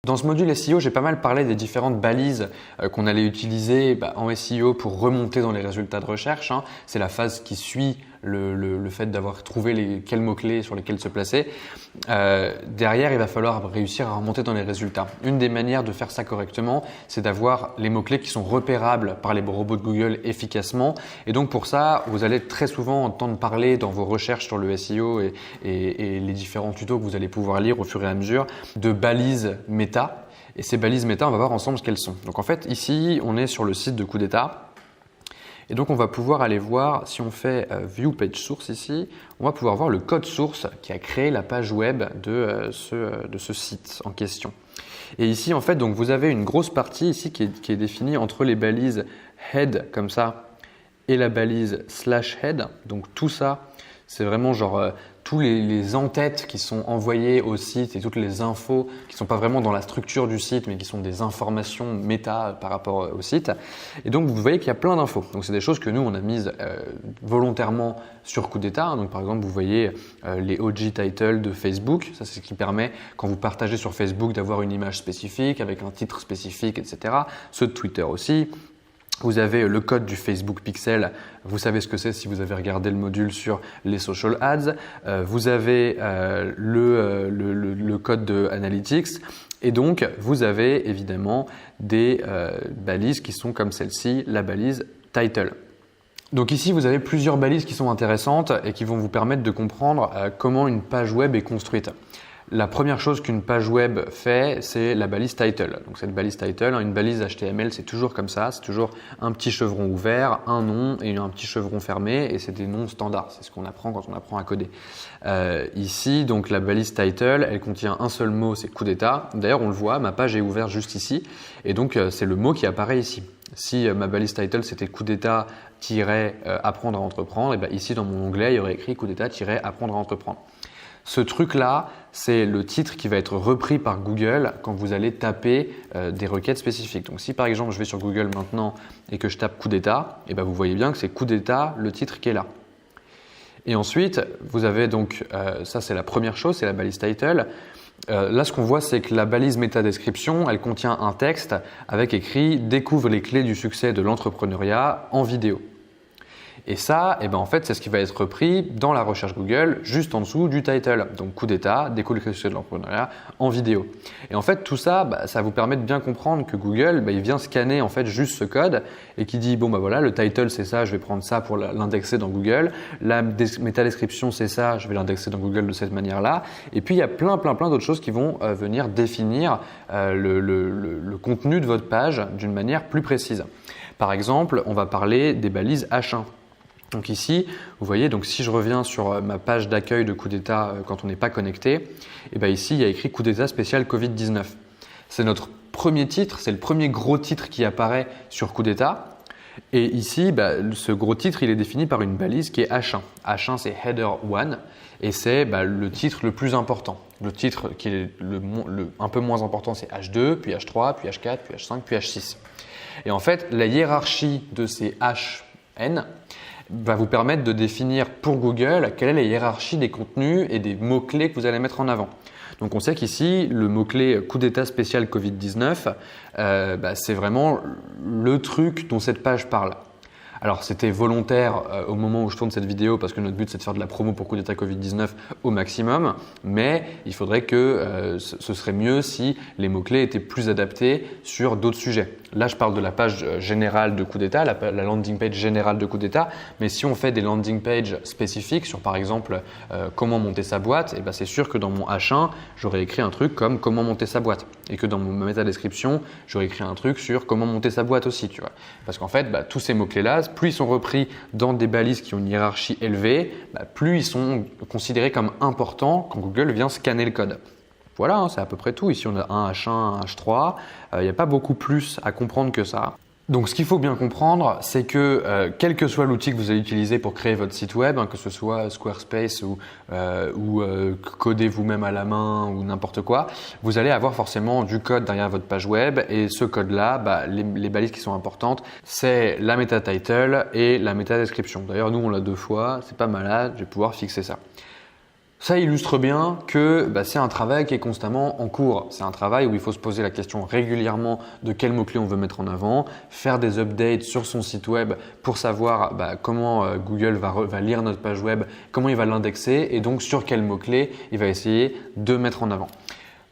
Dans ce module SEO, j'ai pas mal parlé des différentes balises qu'on allait utiliser en SEO pour remonter dans les résultats de recherche. C'est la phase qui suit le fait d'avoir trouvé quels mots-clés sur lesquels se placer. Derrière, il va falloir réussir à remonter dans les résultats. Une des manières de faire ça correctement, c'est d'avoir les mots-clés qui sont repérables par les robots de Google efficacement. Et donc pour ça, vous allez très souvent entendre parler dans vos recherches sur le SEO et les différents tutos que vous allez pouvoir lire au fur et à mesure de balises méta. Et ces balises méta, on va voir ensemble ce qu'elles sont. Donc en fait, ici, on est sur le site de Coup d'État. Et donc, on va pouvoir aller voir, si on fait View Page Source ici, on va pouvoir voir le code source qui a créé la page web de ce site en question. Et ici, en fait, donc, vous avez une grosse partie ici qui est définie entre les balises head comme ça et la balise /head. Donc, tout ça, c'est vraiment genre tous les en-têtes qui sont envoyés au site et toutes les infos qui ne sont pas vraiment dans la structure du site mais qui sont des informations méta par rapport au site. Et donc vous voyez qu'il y a plein d'infos. Donc c'est des choses que nous on a mises volontairement sur Coup d'État. Donc par exemple vous voyez les OG titles de Facebook. Ça c'est ce qui permet quand vous partagez sur Facebook d'avoir une image spécifique avec un titre spécifique, etc. Ceux de Twitter aussi. Vous avez le code du Facebook Pixel, vous savez ce que c'est si vous avez regardé le module sur les social ads. Vous avez le code de Analytics et donc vous avez évidemment des balises qui sont comme celle-ci, la balise Title. Donc ici, vous avez plusieurs balises qui sont intéressantes et qui vont vous permettre de comprendre comment une page web est construite. La première chose qu'une page web fait, c'est la balise title. Donc cette balise title, une balise HTML, c'est toujours comme ça, c'est toujours un petit chevron ouvert, un nom et un petit chevron fermé, et c'est des noms standards. C'est ce qu'on apprend quand on apprend à coder. Ici, donc la balise title, elle contient un seul mot, c'est Coup d'État. D'ailleurs, on le voit, ma page est ouverte juste ici, et donc c'est le mot qui apparaît ici. Si ma balise title c'était Coup d'État apprendre à entreprendre, et bien ici dans mon onglet, il y aurait écrit Coup d'État apprendre à entreprendre. Ce truc-là, c'est le titre qui va être repris par Google quand vous allez taper des requêtes spécifiques. Donc si par exemple je vais sur Google maintenant et que je tape Coup d'État, et ben vous voyez bien que c'est Coup d'État le titre qui est là. Et ensuite, vous avez donc, ça c'est la première chose, c'est la balise title. Là, ce qu'on voit, c'est que la balise métadescription, elle contient un texte avec écrit « Découvre les clés du succès de l'entrepreneuriat en vidéo ». Et ça, en fait, c'est ce qui va être repris dans la recherche Google, juste en dessous du title. Donc, Coup d'État, découvre les clés du succès de l'entrepreneuriat en vidéo. Et en fait, tout ça, ça vous permet de bien comprendre que Google, il vient scanner en fait juste ce code et qui dit bon voilà, le title c'est ça, je vais prendre ça pour l'indexer dans Google. La métadescription c'est ça, je vais l'indexer dans Google de cette manière-là. Et puis il y a plein d'autres choses qui vont venir définir le contenu de votre page d'une manière plus précise. Par exemple, on va parler des balises H1. Donc ici, vous voyez, donc si je reviens sur ma page d'accueil de Coup d'État quand on n'est pas connecté, ici il y a écrit Coup d'État spécial Covid-19. C'est notre premier titre, c'est le premier gros titre qui apparaît sur Coup d'État. Et ici, ce gros titre, il est défini par une balise qui est H1. H1, c'est Header 1 et c'est le titre le plus important. Le titre qui est un peu moins important, c'est H2, puis H3, puis H4, puis H5, puis H6. Et en fait, la hiérarchie de ces HN va vous permettre de définir pour Google quelle est la hiérarchie des contenus et des mots-clés que vous allez mettre en avant. Donc on sait qu'ici, le mot-clé Coup d'État spécial Covid-19, c'est vraiment le truc dont cette page parle. Alors c'était volontaire au moment où je tourne cette vidéo parce que notre but c'est de faire de la promo pour Coup d'État Covid-19 au maximum, mais il faudrait que ce serait mieux si les mots-clés étaient plus adaptés sur d'autres sujets. Là je parle de la page générale de Coup d'État, la landing page générale de Coup d'État, mais si on fait des landing pages spécifiques sur par exemple comment monter sa boîte, c'est sûr que dans mon H1 j'aurais écrit un truc comme comment monter sa boîte et que dans ma métadescription j'aurais écrit un truc sur comment monter sa boîte aussi, tu vois. Parce qu'en fait tous ces mots-clés là, plus ils sont repris dans des balises qui ont une hiérarchie élevée, plus ils sont considérés comme importants quand Google vient scanner le code. Voilà, c'est à peu près tout. Ici, on a un H1, un H3. Il n'y a pas beaucoup plus à comprendre que ça. Donc, ce qu'il faut bien comprendre, c'est que quel que soit l'outil que vous allez utiliser pour créer votre site web, que ce soit Squarespace ou coder vous-même à la main ou n'importe quoi, vous allez avoir forcément du code derrière votre page web. Et ce code-là, les balises qui sont importantes, c'est la meta title et la méta description. D'ailleurs, nous, on l'a 2 fois. C'est pas malade. Je vais pouvoir fixer ça. Ça illustre bien que c'est un travail qui est constamment en cours. C'est un travail où il faut se poser la question régulièrement de quels mots-clés on veut mettre en avant, faire des updates sur son site web pour savoir comment Google va lire notre page web, comment il va l'indexer et donc sur quels mots-clés il va essayer de mettre en avant.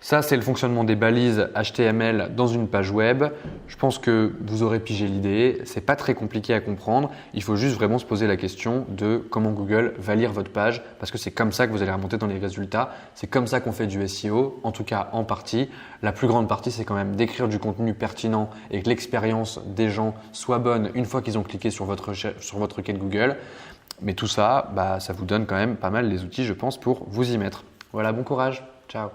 Ça, c'est le fonctionnement des balises HTML dans une page web. Je pense que vous aurez pigé l'idée. C'est pas très compliqué à comprendre. Il faut juste vraiment se poser la question de comment Google va lire votre page parce que c'est comme ça que vous allez remonter dans les résultats. C'est comme ça qu'on fait du SEO, en tout cas en partie. La plus grande partie, c'est quand même d'écrire du contenu pertinent et que l'expérience des gens soit bonne une fois qu'ils ont cliqué sur votre requête Google. Mais tout ça, ça vous donne quand même pas mal les outils, je pense, pour vous y mettre. Voilà, bon courage. Ciao.